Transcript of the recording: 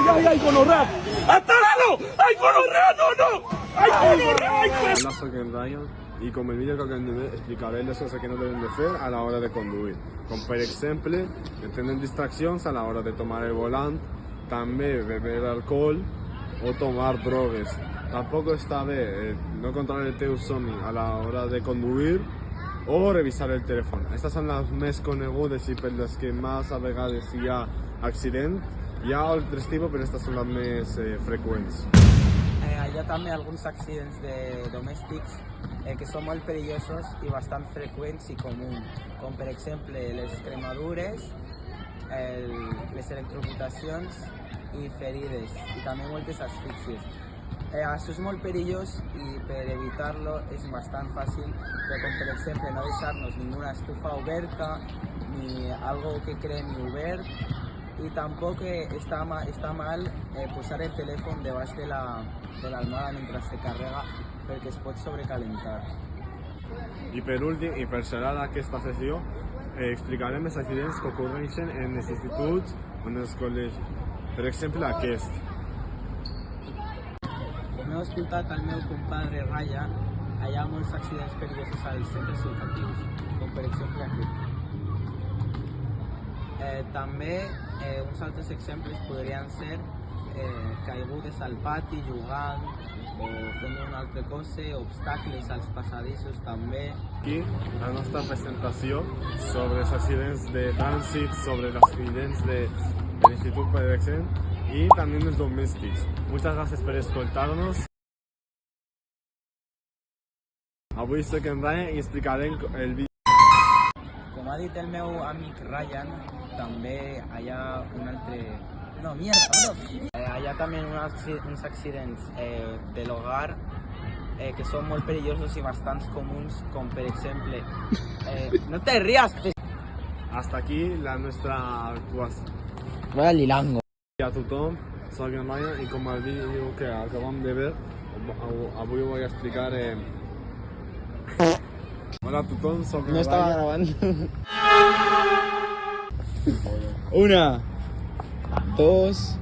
¡Ay, gonorrea! ¡Hasta luego! ¡Ay, gonorrea! ¡No! ¡Ay, gonorrea! Hola, soy Ryan y con el vídeo que acabem de ver explicaré les coses que no deben de fer a la hora de conduir. Com per exemple, tenen distraccions a la hora de tomar el volant, també beber alcohol o tomar drogues. Tampoc està bé no controlar el teu somni a la hora de conduir o revisar el telèfon. Aquestes són les més conegudes i per les que més a vegades hi ha accident. Hi ha altres tipus, però aquestes són les més freqüents. Hi ha també alguns accidents domèstics que són molt perillosos i bastant freqüents i comuns, com per exemple les cremadures, les electrocutacions i ferides, i també moltes asfíxies. Això és molt perillós i per evitar-lo és bastant fàcil, com per exemple no deixar-nos ninguna estufa oberta ni algo que cremi obert, i tampoc està mal posar el telèfon debaix de l'almohada mentre se carrega perquè es pot sobrecalentar. I per últim, i per cerrar aquesta sessió, explicarem els accidents que ocorreixen en els instituts o en els col·legis. Per exemple, aquest. Com heu escoltat el meu compadre Ryan, hi ha molts accidents perillosos als centres educatius, com per exemple aquest. També uns altres exemples podrien ser caigudes al pati jugant o fent una altra cosa, obstacles als passadissos també. Aquí la nostra presentació sobre els accidents de trànsit, sobre els accidents de l'institut per exemple i també els domèstics. Moltes gràcies per escoltar-nos. Avui soc en Ryan i explicarem el vídeo. Com ha dit el meu amic Ryan, també hi ha un altre... No, mierda, bro! Hi ha també uns accidents de l'hogar que són molt perillosos i bastants comuns, com per exemple... No te rías! Hasta aquí la nostra actuació. Vaya lilango. A tothom, soc en Ryan i com el vídeo que acabem de ver, avui voy a explicar... Hola a tothom, soc en No estaba Ryan. grabando. 1, 2...